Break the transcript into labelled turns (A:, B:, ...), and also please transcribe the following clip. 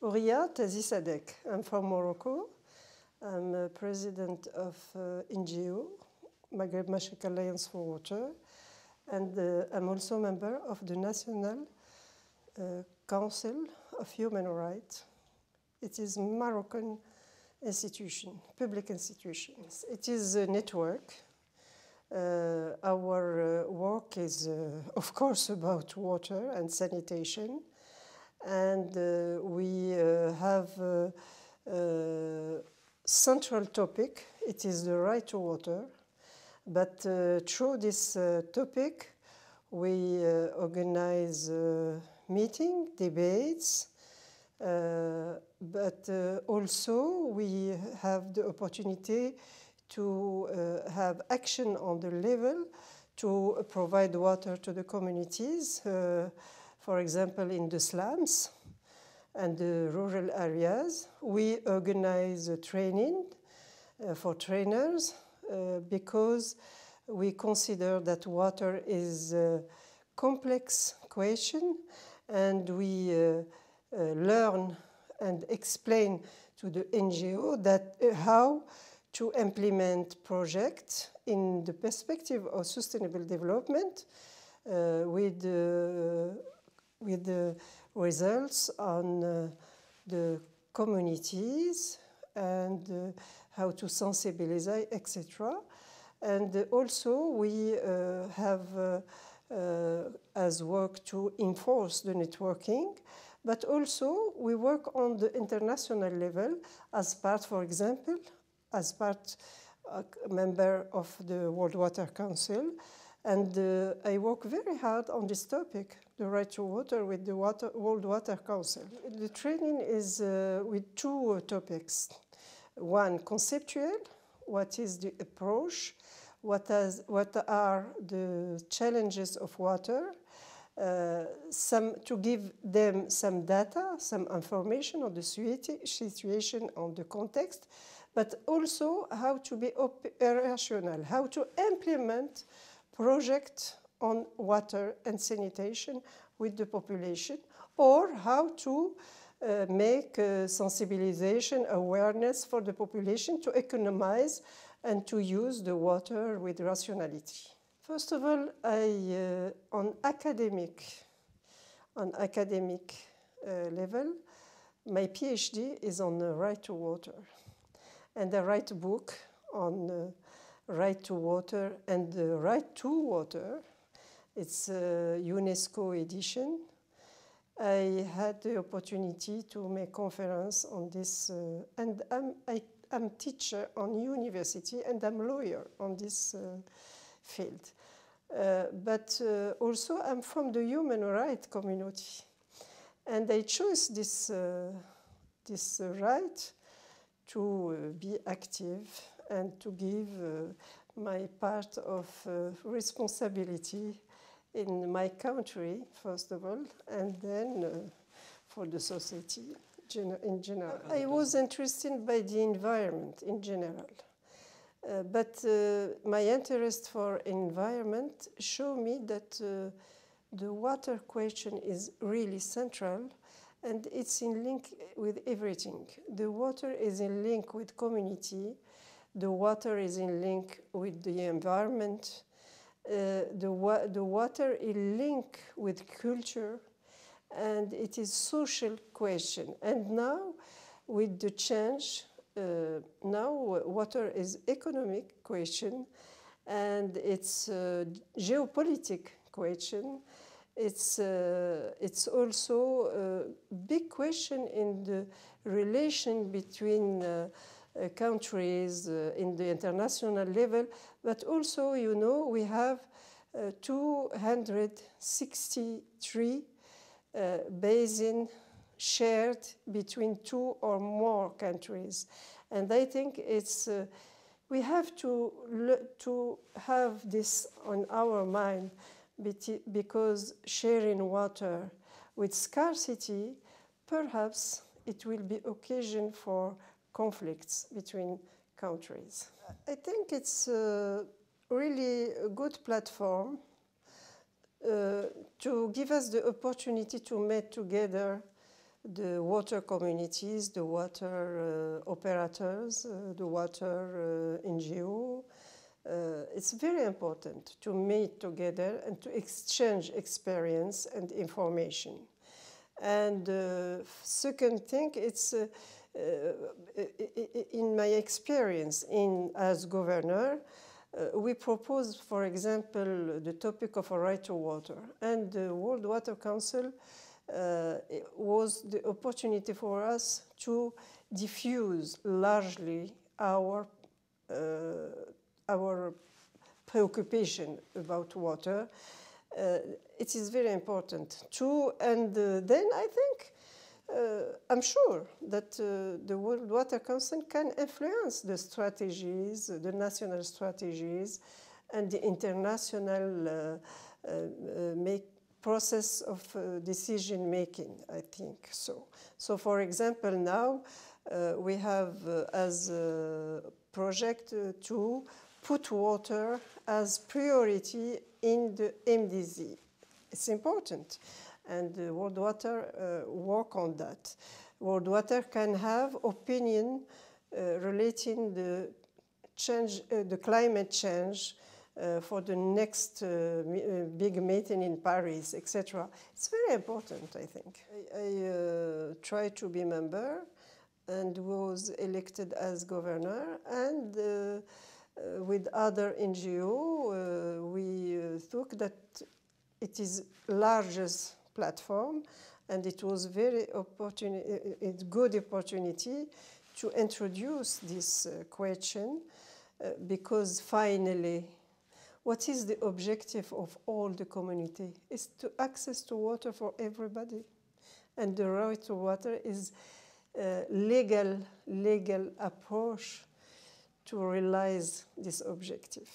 A: Ouria Tazi Sadek. I'm from Morocco. I'm president of NGO, Maghreb Mashriq Alliance for Water, and I'm also a member of the National Council of Human Rights. It is a Moroccan institution, public institution. It is a network. Our work is, of course, about water and sanitation. And we have a central topic. It is the right to water. But through this topic, we organize meetings, debates, but also we have the opportunity to have action on the level to provide water to the communities, for example, in the slums and the rural areas. We organize training for trainers because we consider that water is a complex question, and we learn and explain to the NGO that how to implement projects in the perspective of sustainable development with the results on the communities and how to sensibilize, etc. And also we have as work to enforce the networking, but also we work on the international level as part, for example, as part member of the World Water Council. And I work very hard on this topic, the right to water, with the World Water Council. The training is with two topics. One, conceptual, what is the approach, what are the challenges of water, to give them some data, some information on the situation, on the context, but also how to be operational, how to implement projects on water and sanitation with the population, or how to make sensibilization, awareness for the population to economize and to use the water with rationality. First of all, on academic level, my PhD is on the right to water. And I write a book on right to water and the right to water. It's a UNESCO edition. I had the opportunity to make conference on this, and I'm teacher on university and I'm lawyer on this field. But also I'm from the human rights community. And I chose this right to be active and to give my part of responsibility in my country, first of all, and then for the society in general. I was interested by the environment in general. But my interest for environment showed me that the water question is really central, and it's in link with everything. The water is in link with community. The water is in link with the environment. The water is linked with culture, and it is social question. And now, with the change, now water is economic question, and it's a geopolitical question. It's also a big question in the relation between countries in the international level, but also, you know, we have 263 basins shared between two or more countries. And I think it's, we have to have this on our mind, because sharing water with scarcity, perhaps it will be occasion for conflicts between countries. I think it's really a good platform to give us the opportunity to meet together the water communities, the water operators, the water NGO. It's very important to meet together and to exchange experience and information. And second thing, it's in my experience as governor, we proposed, for example, the topic of a right to water. And the World Water Council was the opportunity for us to diffuse largely our preoccupation about water. It is very important too. And then I think, I'm sure that the World Water Council can influence the strategies, the national strategies, and the international process of decision making, I think so. So for example, now we have as a project to put water as priority in the MDZ. It's important, and World Water work on that. World Water can have opinion relating the climate change for the next big meeting in Paris, etc. It's very important, I think. I tried to be member and was elected as governor, and with other NGO, we thought that it is largest platform, and it was very good opportunity to introduce this question, because finally, what is the objective of all the community? Is to access to water for everybody, and the right to water is legal approach to realize this objective.